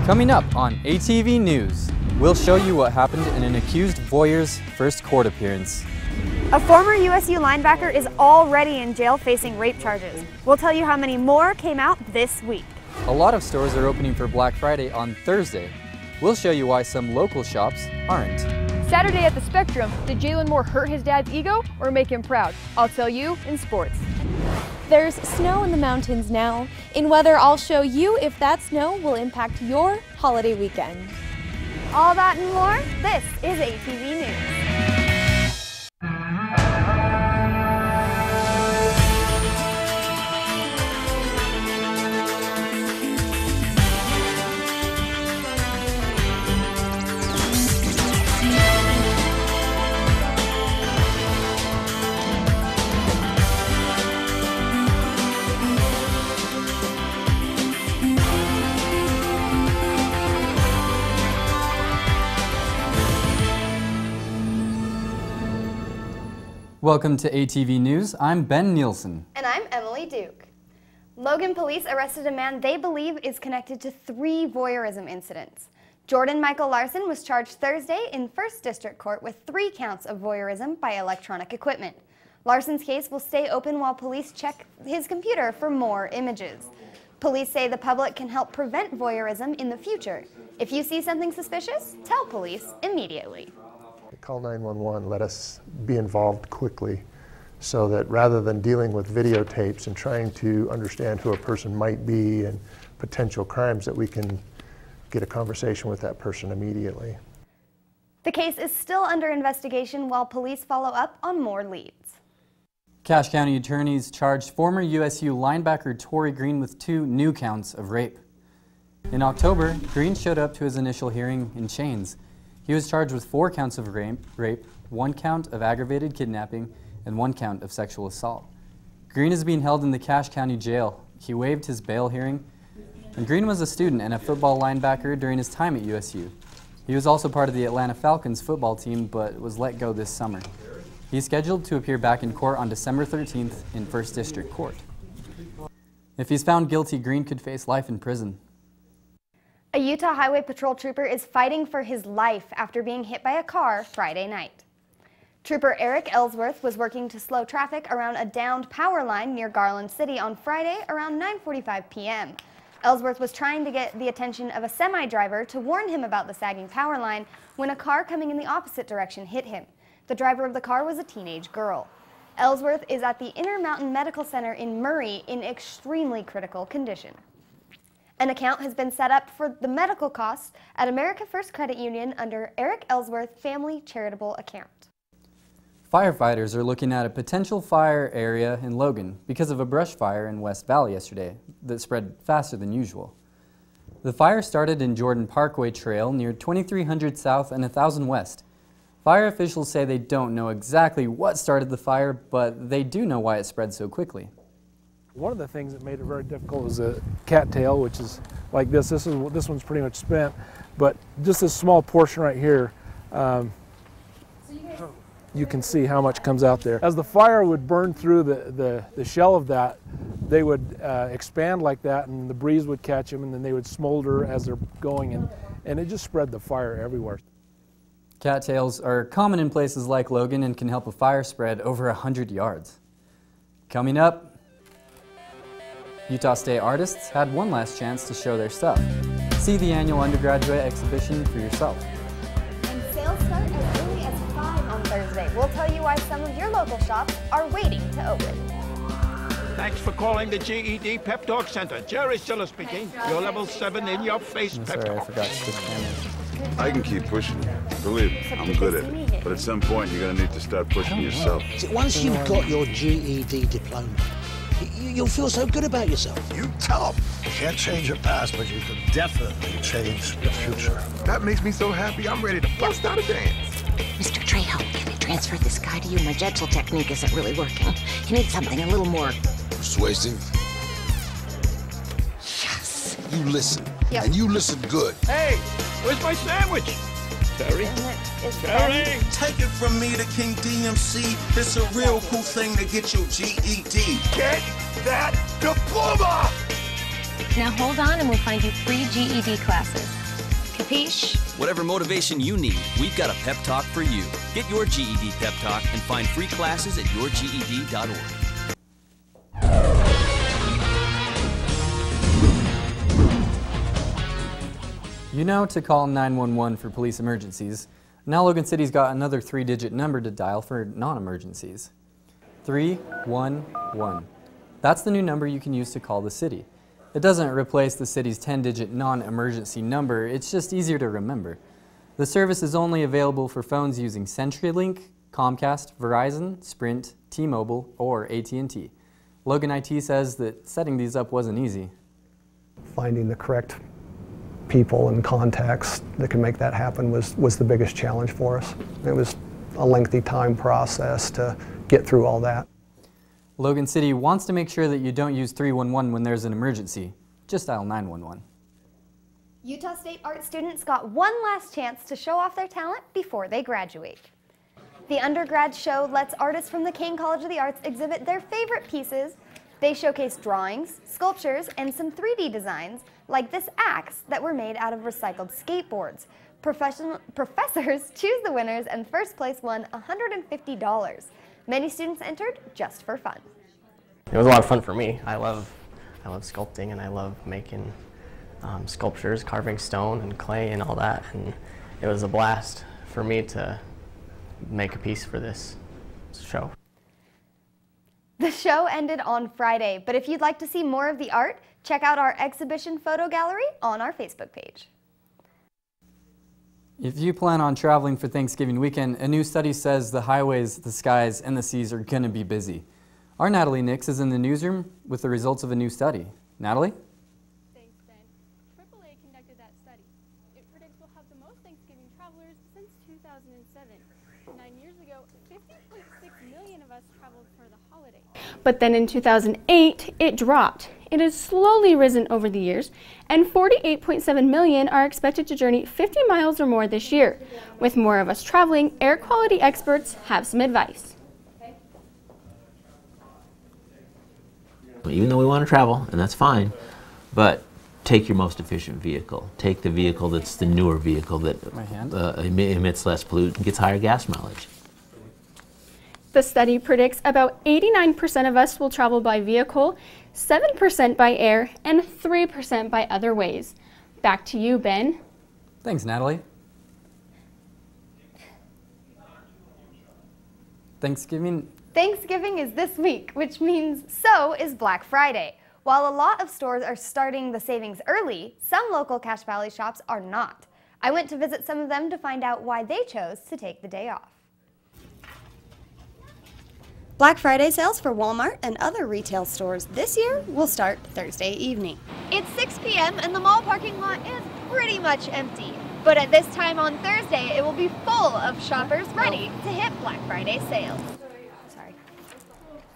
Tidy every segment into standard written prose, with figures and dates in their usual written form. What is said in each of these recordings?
Coming up on ATV News, we'll show you what happened in an accused voyeur's first court appearance. A former USU linebacker is already in jail facing rape charges. We'll tell you how many more came out this week. A lot of stores are opening for Black Friday on Thursday. We'll show you why some local shops aren't. Saturday at the Spectrum, did Jalen Moore hurt his dad's ego or make him proud? I'll tell you in sports. There's snow in the mountains now. In weather, I'll show you if that snow will impact your holiday weekend. All that and more, this is ATV News. Welcome to ATV News. I'm Ben Nielsen. And I'm Emily Duke. Logan police arrested a man they believe is connected to 3 voyeurism incidents. Jordan Michael Larson was charged Thursday in 1st District Court with 3 counts of voyeurism by electronic equipment. Larson's case will stay open while police check his computer for more images. Police say the public can help prevent voyeurism in the future. If you see something suspicious, tell police immediately. Call 911, let us be involved quickly so that rather than dealing with videotapes and trying to understand who a person might be and potential crimes, that we can get a conversation with that person immediately. The case is still under investigation while police follow up on more leads. Cache County attorneys charged former USU linebacker Torrey Green with 2 new counts of rape. In October, Green showed up to his initial hearing in chains. He was charged with 4 counts of rape, 1 count of aggravated kidnapping, and 1 count of sexual assault. Green is being held in the Cache County Jail. He waived his bail hearing. And Green was a student and a football linebacker during his time at USU. He was also part of the Atlanta Falcons football team, but was let go this summer. He's scheduled to appear back in court on December 13th in 1st District Court. If he's found guilty, Green could face life in prison. A Utah Highway Patrol trooper is fighting for his life after being hit by a car Friday night. Trooper Eric Ellsworth was working to slow traffic around a downed power line near Garland City on Friday around 9:45 p.m. Ellsworth was trying to get the attention of a semi-driver to warn him about the sagging power line when a car coming in the opposite direction hit him. The driver of the car was a teenage girl. Ellsworth is at the Intermountain Medical Center in Murray in extremely critical condition. An account has been set up for the medical costs at America First Credit Union under Eric Ellsworth Family Charitable Account. Firefighters are looking at a potential fire area in Logan because of a brush fire in West Valley yesterday that spread faster than usual. The fire started in Jordan Parkway Trail near 2300 South and 1000 West. Fire officials say they don't know exactly what started the fire, but they do know why it spread so quickly. One of the things that made it very difficult was a cattail, which is like this. This one's pretty much spent, but just this small portion right here, you can see how much comes out there. As the fire would burn through the shell of that, they would expand like that, and the breeze would catch them, and then they would smolder as they're going, and it just spread the fire everywhere. Cattails are common in places like Logan and can help a fire spread over 100 yards. Coming up, Utah State artists had one last chance to show their stuff. See the annual undergraduate exhibition for yourself. And sales start as early as 5 on Thursday. We'll tell you why some of your local shops are waiting to open. Thanks for calling the GED Pep Talk Center. Jerry Stiller speaking. Your level 7 in your face pep Sorry, I talk. forgot to switch cameras. I can keep pushing. Believe me, I'm good at it. But at some point, you're going to need to start pushing yourself. See, once you've got your GED diploma, you'll feel so good about yourself. You tell them. You can't change your past, but you can definitely change your future. That makes me so happy, I'm ready to bust out a dance. Mr. Trejo, can I transfer this guy to you? My gentle technique isn't really working. You need something a little more persuasive. Yes. You listen. Yep. And you listen good. Hey, where's my sandwich? Terry? Terry! Take it from me, the King DMC. It's a real cool thing to get your GED. Get that diploma! Now hold on and we'll find you free GED classes. Capiche? Whatever motivation you need, we've got a pep talk for you. Get your GED pep talk and find free classes at yourged.org. You know to call 911 for police emergencies. Now Logan City's got another 3-digit number to dial for non-emergencies. 311. That's the new number you can use to call the city. It doesn't replace the city's 10-digit non-emergency number, it's just easier to remember. The service is only available for phones using CenturyLink, Comcast, Verizon, Sprint, T-Mobile, or AT&T. Logan IT says that setting these up wasn't easy. Finding the correct people and contacts that can make that happen was the biggest challenge for us. It was a lengthy time process to get through all that. Logan City wants to make sure that you don't use 311 when there's an emergency. Just dial 911. Utah State art students got one last chance to show off their talent before they graduate. The undergrad show lets artists from the Kane College of the Arts exhibit their favorite pieces. They showcase drawings, sculptures, and some 3D designs, like this axe that were made out of recycled skateboards. Professors choose the winners, and first place won $150. Many students entered just for fun. It was a lot of fun for me. I love sculpting, and I love making sculptures, carving stone and clay and all that, and it was a blast for me to make a piece for this show. The show ended on Friday, but if you'd like to see more of the art, check out our exhibition photo gallery on our Facebook page. If you plan on traveling for Thanksgiving weekend, a new study says the highways, the skies, and the seas are going to be busy. Our Natalie Nix is in the newsroom with the results of a new study. Natalie? Thanks, Ben. AAA conducted that study. It predicts we'll have the most Thanksgiving travelers since 2007. 9 years ago, 50.6 million of us traveled for the holiday. But then in 2008, it dropped. It has slowly risen over the years, and 48.7 million are expected to journey 50 miles or more this year. With more of us traveling, air quality experts have some advice. Even though we want to travel, and that's fine, but take your most efficient vehicle. Take the vehicle that's the newer vehicle that emits less pollutant and gets higher gas mileage. The study predicts about 89% of us will travel by vehicle, 7% by air, and 3% by other ways. Back to you, Ben. Thanks, Natalie. Thanksgiving is this week, which means so is Black Friday. While a lot of stores are starting the savings early, some local Cache Valley shops are not. I went to visit some of them to find out why they chose to take the day off. Black Friday sales for Walmart and other retail stores this year will start Thursday evening. It's 6 p.m. and the mall parking lot is pretty much empty. But at this time on Thursday, it will be full of shoppers ready to hit Black Friday sales.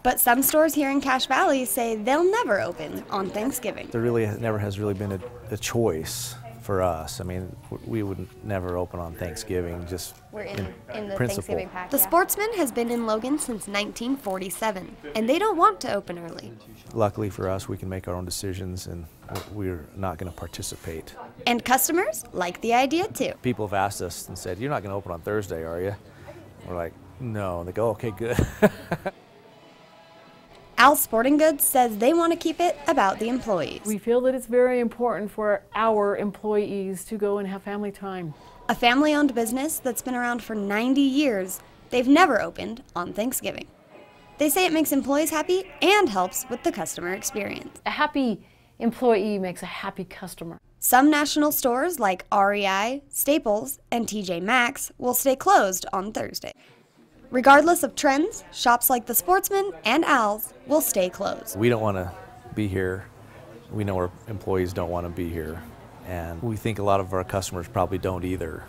But some stores here in Cache Valley say they'll never open on Thanksgiving. There really never has been a choice for us. I mean, we would never open on Thanksgiving, just We're in the principle. Thanksgiving pack. The Sportsman has been in Logan since 1947, and they don't want to open early. Luckily for us, we can make our own decisions, and we're not going to participate. And customers like the idea too. People have asked us and said, "You're not going to open on Thursday, are you?" We're like, "No." They go, "Okay, good." Al Sporting Goods says they want to keep it about the employees. We feel that it's very important for our employees to go and have family time. A family-owned business that's been around for 90 years, they've never opened on Thanksgiving. They say it makes employees happy and helps with the customer experience. A happy employee makes a happy customer. Some national stores like REI, Staples, and TJ Maxx will stay closed on Thursday. Regardless of trends, shops like the Sportsman and Al's will stay closed. We don't want to be here. We know our employees don't want to be here. And we think a lot of our customers probably don't either.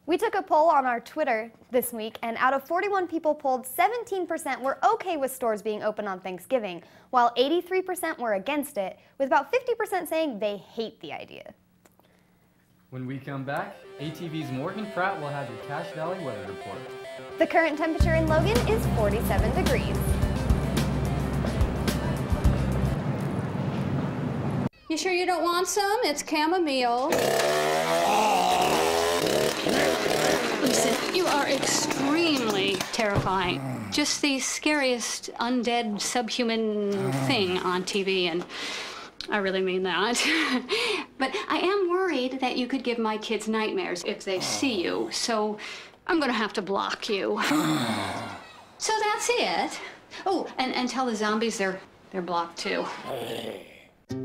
We took a poll on our Twitter this week, and out of 41 people polled, 17% were okay with stores being open on Thanksgiving, while 83% were against it, with about 50% saying they hate the idea. When we come back, ATV's Morgan Pratt will have your Cache Valley weather report. The current temperature in Logan is 47 degrees. You sure you don't want some? It's chamomile. Listen, you are extremely terrifying. Just the scariest undead subhuman thing on TV, and I really mean that. But I am worried that you could give my kids nightmares if they see you, so I'm gonna have to block you. So that's it. Oh, and tell the zombies they're blocked too.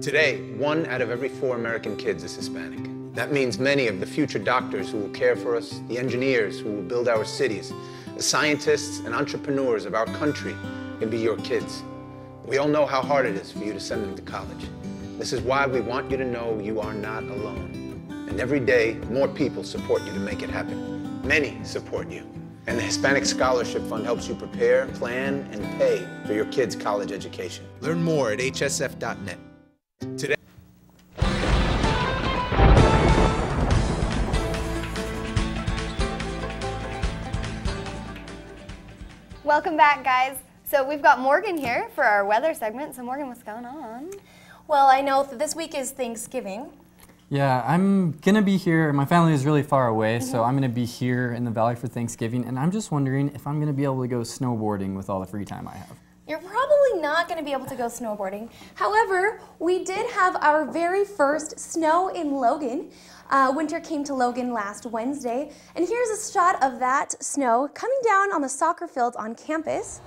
Today, 1 out of every 4 American kids is Hispanic. That means many of the future doctors who will care for us, the engineers who will build our cities, the scientists and entrepreneurs of our country can be your kids. We all know how hard it is for you to send them to college. This is why we want you to know you are not alone. And every day, more people support you to make it happen. Many support you. And the Hispanic Scholarship Fund helps you prepare, plan, and pay for your kids' college education. Learn more at hsf.net. Today. Welcome back, guys. So we've got Morgan here for our weather segment. So Morgan, what's going on? Well, I know that this week is Thanksgiving. Yeah, I'm gonna be here. My family is really far away, so I'm gonna be here in the valley for Thanksgiving, and I'm just wondering if I'm gonna be able to go snowboarding with all the free time I have. You're probably not going to be able to go snowboarding. However, we did have our very first snow in Logan. Winter came to Logan last Wednesday, and here's a shot of that snow coming down on the soccer field on campus.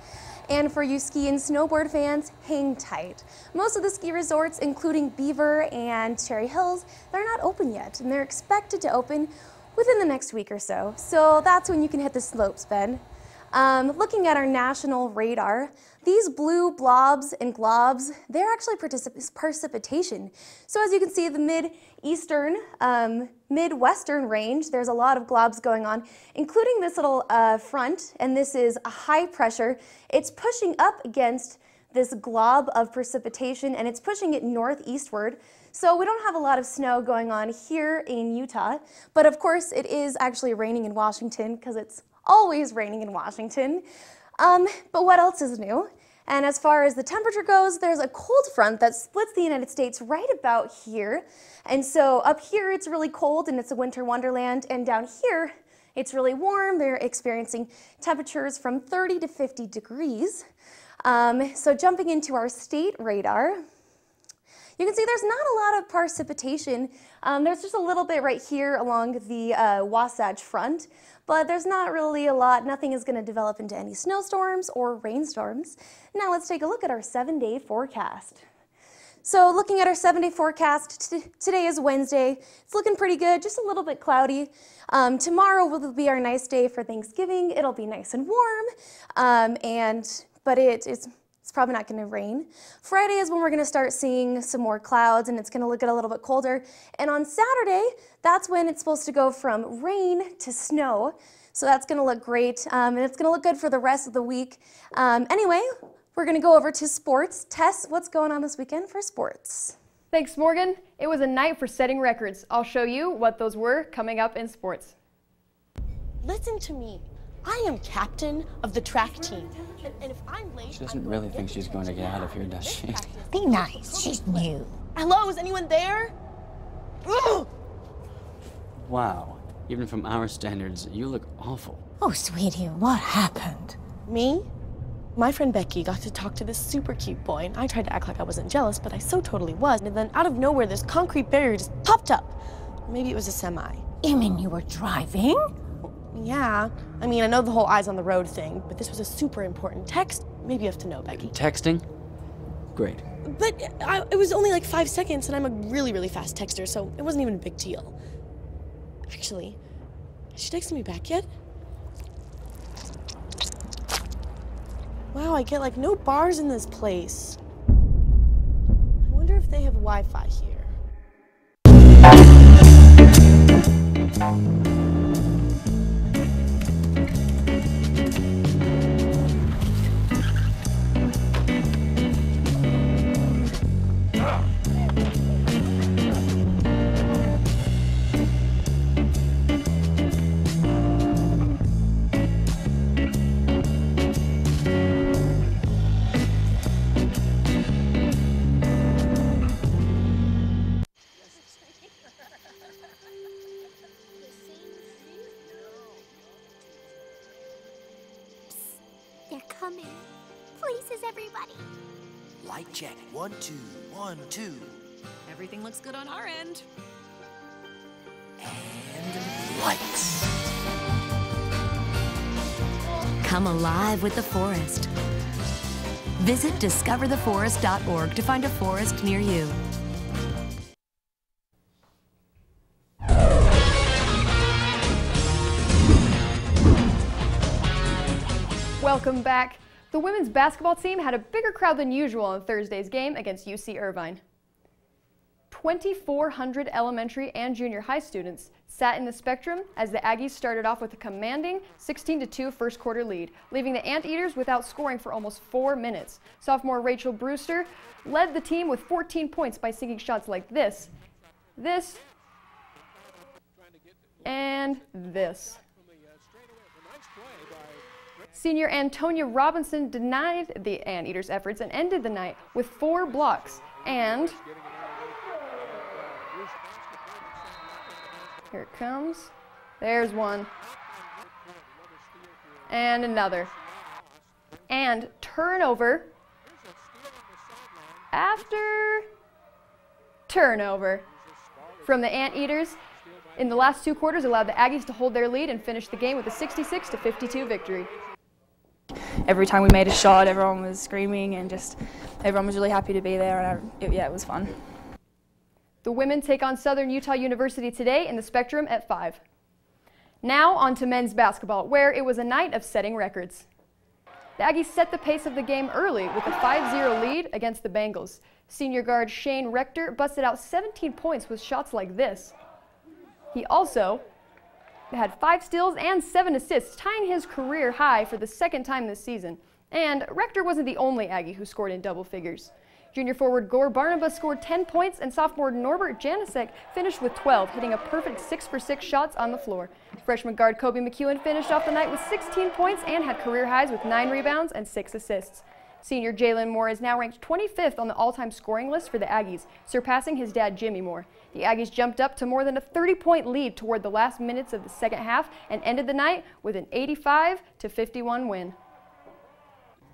And for you ski and snowboard fans, hang tight. Most of the ski resorts, including Beaver and Cherry Hills, they're not open yet, and they're expected to open within the next week or so. So that's when you can hit the slopes, Ben. Looking at our national radar, these blue blobs and globs, they're actually precipitation. So as you can see, the mid-eastern, midwestern range, there's a lot of globs going on, including this little front, and this is a high pressure. It's pushing up against this glob of precipitation, and it's pushing it northeastward. So we don't have a lot of snow going on here in Utah, but of course it is actually raining in Washington because it's always raining in Washington. But what else is new? And as far as the temperature goes, there's a cold front that splits the United States right about here. And so up here it's really cold and it's a winter wonderland, and down here it's really warm. They're experiencing temperatures from 30 to 50 degrees. So jumping into our state radar, you can see there's not a lot of precipitation. There's just a little bit right here along the Wasatch Front, but there's not really a lot. Nothing is going to develop into any snowstorms or rainstorms. Now let's take a look at our 7-day forecast. So looking at our 7-day forecast, today is Wednesday. It's looking pretty good, just a little bit cloudy. Tomorrow will be our nice day for Thanksgiving. It'll be nice and warm, but it's probably not going to rain. Friday is when we're going to start seeing some more clouds, and it's going to get a little bit colder. And on Saturday, that's when it's supposed to go from rain to snow. So that's going to look great, and it's going to look good for the rest of the week. Anyway, we're going to go over to sports. Tess, what's going on this weekend for sports? Thanks, Morgan. It was a night for setting records. I'll show you what those were coming up in sports. Listen to me. I am captain of the track team. And if I'm late, she doesn't really think she's going to get out of here, does she? Be nice. She's new. Hello, is anyone there? Ugh! Wow. Even from our standards, you look awful. Oh, sweetie, what happened? Me? My friend Becky got to talk to this super cute boy, and I tried to act like I wasn't jealous, but I so totally was. And then out of nowhere, this concrete barrier just popped up. Maybe it was a semi. You mean you were driving? Yeah. I mean, I know the whole eyes on the road thing, but this was a super important text. Maybe you have to know, Becky. Texting? Great. But it was only like 5 seconds, and I'm a really, really fast texter, so it wasn't even a big deal. Actually, has she texted me back yet? Wow, I get like no bars in this place. I wonder if they have Wi-Fi here. Light check. 1, 2, 1, 2. Everything looks good on our end. And lights. Come alive with the forest. Visit discovertheforest.org to find a forest near you. Welcome back. The women's basketball team had a bigger crowd than usual on Thursday's game against UC Irvine. 2,400 elementary and junior high students sat in the Spectrum as the Aggies started off with a commanding 16-2 first quarter lead, leaving the Anteaters without scoring for almost 4 minutes. Sophomore Rachel Brewster led the team with 14 points by sinking shots like this, and this. Senior Antonia Robinson denied the Anteaters' efforts and ended the night with 4 blocks. And here it comes. There's one. And another. And turnover after turnover from the Anteaters in the last 2 quarters allowed the Aggies to hold their lead and finish the game with a 66-52 victory. Every time we made a shot, everyone was screaming and just everyone was really happy to be there, and it was fun. The women take on Southern Utah University today in the Spectrum at 5. Now on to men's basketball, where it was a night of setting records. The Aggies set the pace of the game early with a 5-0 lead against the Bengals. Senior guard Shane Rector busted out 17 points with shots like this. He also had 5 steals and 7 assists, tying his career high for the 2nd time this season. And Rector wasn't the only Aggie who scored in double figures. Junior forward Gore Barnabas scored 10 points, and sophomore Norbert Janicek finished with 12, hitting a perfect 6 for 6 shots on the floor. Freshman guard Kobe McEwen finished off the night with 16 points and had career highs with 9 rebounds and 6 assists. Senior Jalen Moore is now ranked 25th on the all-time scoring list for the Aggies, surpassing his dad Jimmy Moore. The Aggies jumped up to more than a 30-point lead toward the last minutes of the second half and ended the night with an 85-51 win.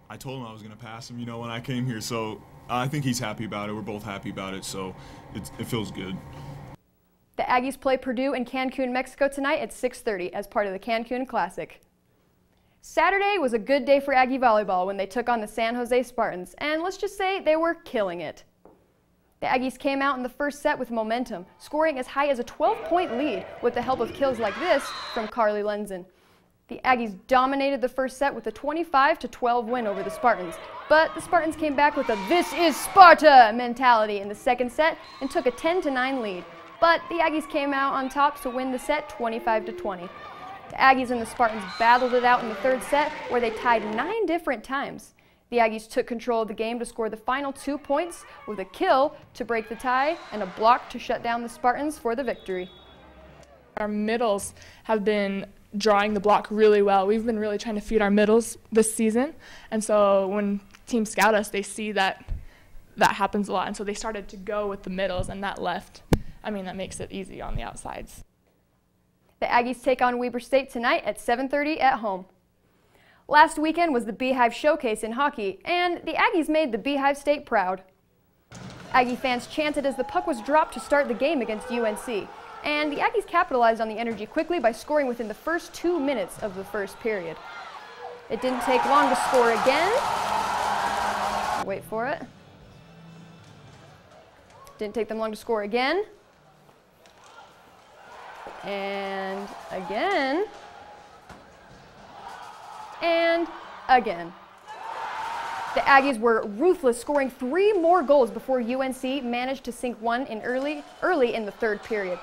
I told him I was going to pass him, when I came here, so I think he's happy about it. We're both happy about it, so it feels good. The Aggies play Purdue in Cancun, Mexico tonight at 6:30 as part of the Cancun Classic. Saturday was a good day for Aggie volleyball when they took on the San Jose Spartans, and let's just say they were killing it. The Aggies came out in the first set with momentum, scoring as high as a 12-point lead with the help of kills like this from Carly Lenzen. The Aggies dominated the first set with a 25-12 win over the Spartans, but the Spartans came back with a "this is Sparta" mentality in the second set and took a 10-9 lead. But the Aggies came out on top to win the set 25-20. The Aggies and the Spartans battled it out in the third set, where they tied 9 different times. The Aggies took control of the game to score the final 2 points with a kill to break the tie and a block to shut down the Spartans for the victory. Our middles have been drawing the block really well. We've been really trying to feed our middles this season, and so when teams scout us, they see that happens a lot, and so they started to go with the middles, and that makes it easy on the outsides. The Aggies take on Weber State tonight at 7:30 at home. Last weekend was the Beehive Showcase in hockey, and the Aggies made the Beehive State proud. Aggie fans chanted as the puck was dropped to start the game against UNC, and the Aggies capitalized on the energy quickly by scoring within the first 2 minutes of the first period. It didn't take long to score again. Wait for it. Didn't take them long to score again. And again. And again. The Aggies were ruthless, scoring 3 more goals before UNC managed to sink one in early in the third period.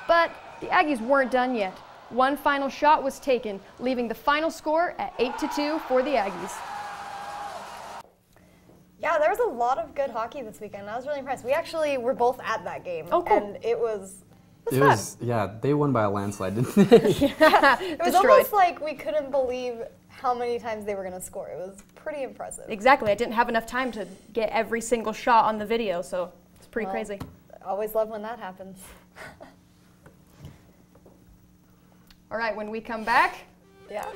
But the Aggies weren't done yet. One final shot was taken, leaving the final score at 8-2 for the Aggies. Yeah, there was a lot of good hockey this weekend. I was really impressed. We actually were both at that game. Oh, cool. And it was yeah, they won by a landslide, didn't they? Yeah, it was almost like we couldn't believe how many times they were going to score. It was pretty impressive. Exactly. I didn't have enough time to get every single shot on the video, so it's pretty crazy. I always love when that happens. All right, when we come back, Yeah.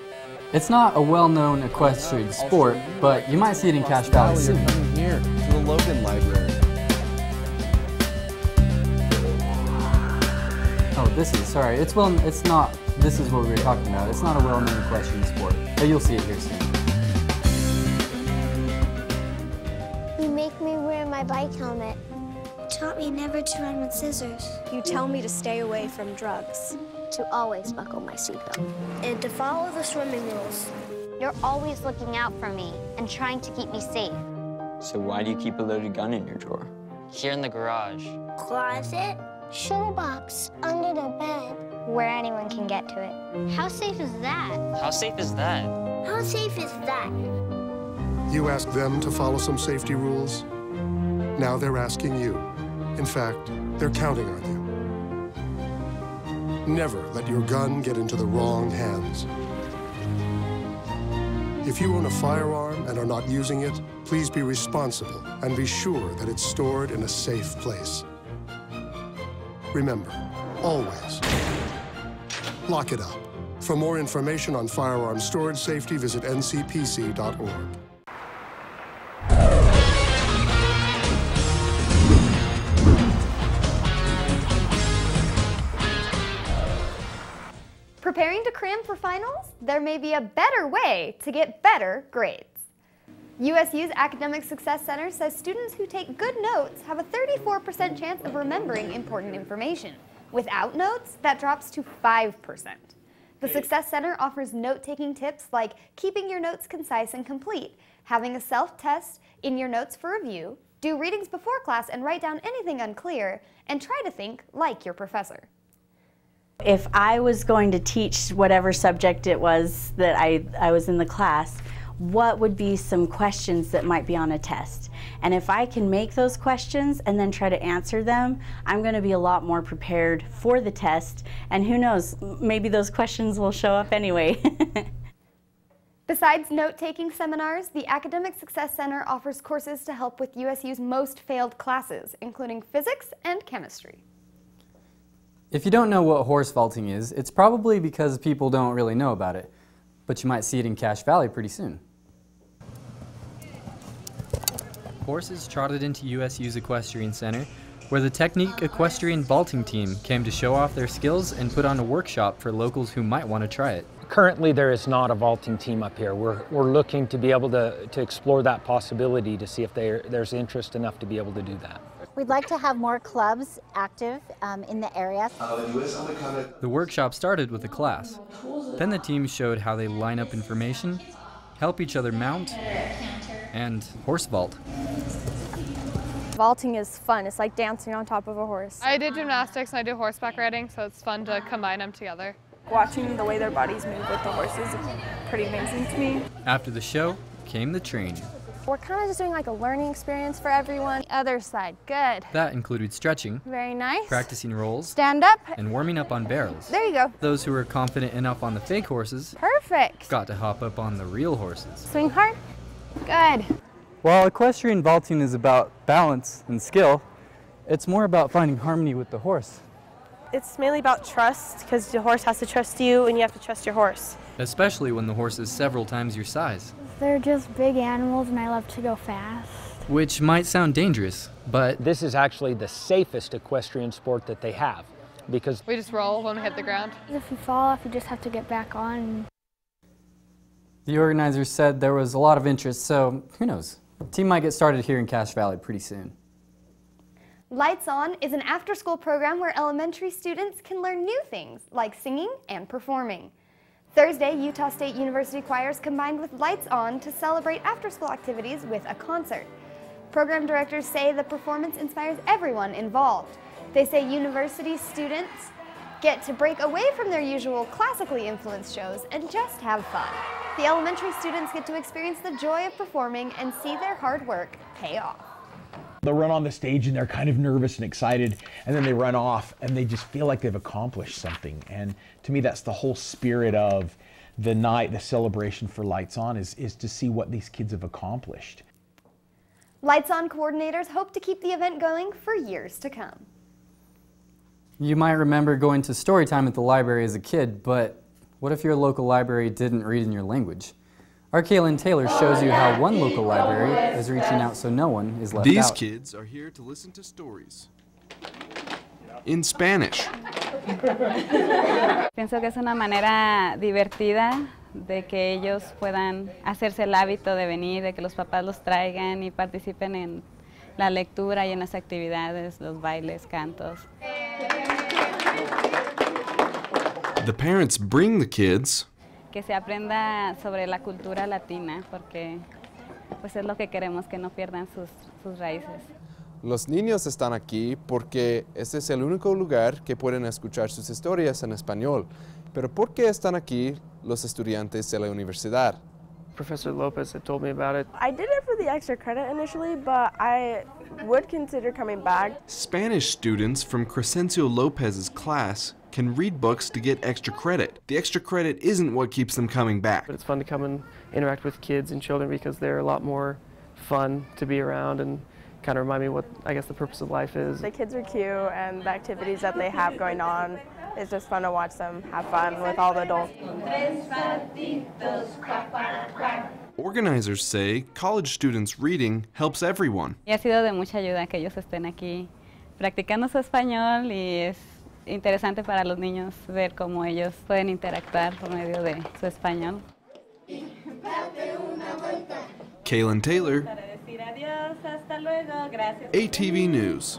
It's not a well-known equestrian sport, but you might see it in Cache Valley soon. Coming here to the Logan Library. Oh, this is not. This is what we were talking about. It's not a well-known equestrian sport, but you'll see it here soon. You make me wear my bike helmet. Taught me never to run with scissors. You tell me to stay away from drugs. To always buckle my seatbelt. And to follow the swimming rules. You're always looking out for me and trying to keep me safe. So why do you keep a loaded gun in your drawer? Here in the garage. Closet. Shoebox under the bed. Where anyone can get to it. How safe is that? How safe is that? How safe is that? You asked them to follow some safety rules. Now they're asking you. In fact, they're counting on you. Never let your gun get into the wrong hands. If you own a firearm and are not using it, please be responsible and be sure that it's stored in a safe place. Remember, always lock it up. For more information on firearm storage safety, visit ncpc.org. Preparing to cram for finals? There may be a better way to get better grades. USU's Academic Success Center says students who take good notes have a 34% chance of remembering important information. Without notes, that drops to 5%. The Success Center offers note-taking tips like keeping your notes concise and complete, having a self-test in your notes for review, do readings before class and write down anything unclear, and try to think like your professor. If I was going to teach whatever subject it was that I was in the class, what would be some questions that might be on a test? And if I can make those questions and then try to answer them, I'm going to be a lot more prepared for the test. And who knows, maybe those questions will show up anyway. Besides note-taking seminars, the Academic Success Center offers courses to help with USU's most failed classes, including physics and chemistry. If you don't know what horse vaulting is, it's probably because people don't really know about it, but you might see it in Cache Valley pretty soon. Horses trotted into USU's Equestrian Center, where the Technique Equestrian Vaulting Team came to show off their skills and put on a workshop for locals who might want to try it. Currently there is not a vaulting team up here. We're looking to be able to explore that possibility to see if there's interest enough to be able to do that. We'd like to have more clubs active in the area. The workshop started with a class. Then the team showed how they line up information, help each other mount, and horse vault. Vaulting is fun. It's like dancing on top of a horse. I did gymnastics and I do horseback riding, so it's fun to combine them together. Watching the way their bodies move with the horses is pretty amazing to me. After the show came the training. We're kind of just doing like a learning experience for everyone. Other side, good. That included stretching, very nice, practicing rolls, stand up, and warming up on barrels. There you go. Those who were confident enough on the fake horses perfect got to hop up on the real horses. Swing hard, good. While equestrian vaulting is about balance and skill, it's more about finding harmony with the horse. It's mainly about trust, because the horse has to trust you and you have to trust your horse. Especially when the horse is several times your size. They're just big animals and I love to go fast. Which might sound dangerous, but this is actually the safest equestrian sport that they have, because we just roll when we hit the ground. If you fall off, you just have to get back on. The organizers said there was a lot of interest, so who knows? The team might get started here in Cache Valley pretty soon. Lights On is an after-school program where elementary students can learn new things like singing and performing. Thursday, Utah State University choirs combined with Lights On to celebrate after-school activities with a concert. Program directors say the performance inspires everyone involved. They say university students get to break away from their usual classically influenced shows and just have fun. The elementary students get to experience the joy of performing and see their hard work pay off. They'll run on the stage and they're kind of nervous and excited, and then they run off and they just feel like they've accomplished something. And to me, that's the whole spirit of the night, the celebration for Lights On, is to see what these kids have accomplished. Lights On coordinators hope to keep the event going for years to come. You might remember going to story time at the library as a kid, but What if your local library didn't read in your language? Our Kaylin Taylor shows you how one local library is reaching out so no one is left out. These kids are here to listen to stories in Spanish. Pienso que es una manera divertida de que ellos puedan hacerse el hábito de venir, de que los papás los traigan y participen en la lectura y en las actividades, los bailes, cantos. The parents bring the kids. Que se aprenda sobre la cultura latina, porque pues es lo que queremos, que no pierdan sus raíces. Los niños están aquí porque este es el único lugar que pueden escuchar sus historias en español. Pero ¿por qué están aquí los estudiantes de la universidad? Professor Lopez had told me about it. I did it for the extra credit initially, but I would consider coming back. Spanish students from Crescencio Lopez's class can read books to get extra credit. The extra credit isn't what keeps them coming back. But it's fun to come and interact with kids and children because they're a lot more fun to be around and kind of remind me what I guess the purpose of life is. The kids are cute and the activities that they have going on, it's just fun to watch them have fun with all the adults. Organizers say college students reading helps everyone. Y ha sido de mucha ayuda que ellos estén aquí practicando su español y es interesante para los niños ver cómo ellos pueden interactuar por medio de su español. Kaylin Taylor, ATV News.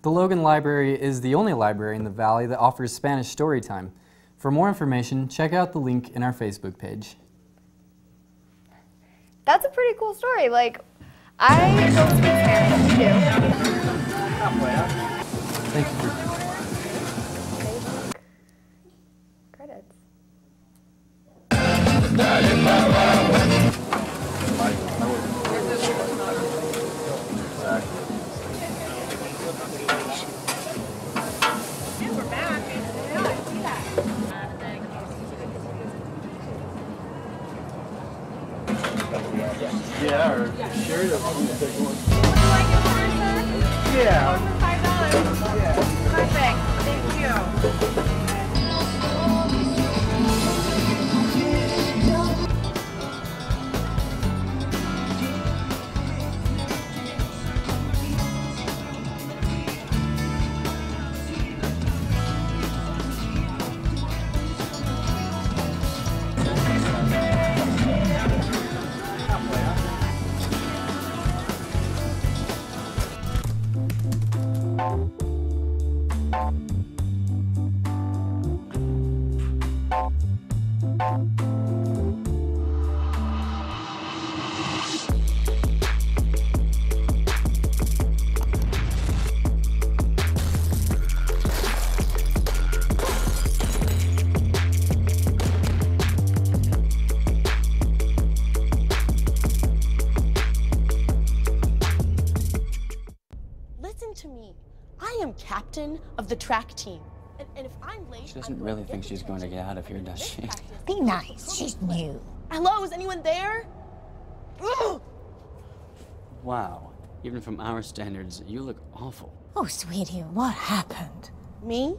The Logan Library is the only library in the Valley that offers Spanish story time. For more information, check out the link in our Facebook page. That's a pretty cool story. Like, I don't speak Spanish, you do. Thank you for credits. Yeah, or share it if you take one. Yeah. $5. Yeah. Perfect. Thank you. To me, I am captain of the track team. And if I'm late, She doesn't really think she's going to get out of here, does she? Be nice, she's new. Hello, is anyone there? Ugh! Wow. Even from our standards, you look awful. Oh, sweetie, what happened? Me?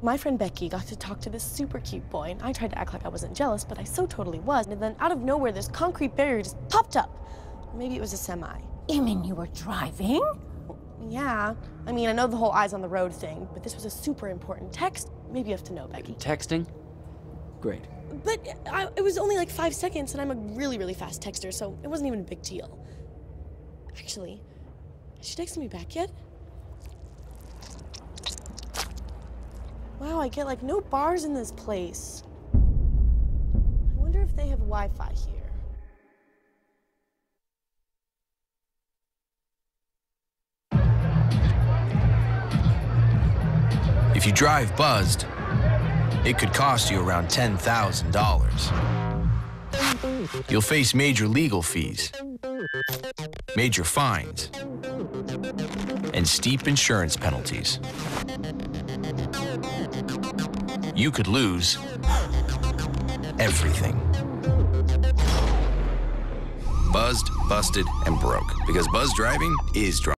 My friend Becky got to talk to this super cute boy, and I tried to act like I wasn't jealous, but I so totally was. And then out of nowhere, this concrete barrier just popped up. Maybe it was a semi. You mean you were driving? Yeah. I mean, I know the whole eyes on the road thing, but this was a super important text. Maybe you have to know, Becky. Texting? Great. But it was only like 5 seconds, and I'm a really, really fast texter, so it wasn't even a big deal. Actually, has she texted me back yet? Wow, I get like no bars in this place. I wonder if they have Wi-Fi here. If you drive buzzed, it could cost you around $10,000. You'll face major legal fees, major fines, and steep insurance penalties. You could lose everything. Buzzed, busted, and broke. Because buzz driving is driving.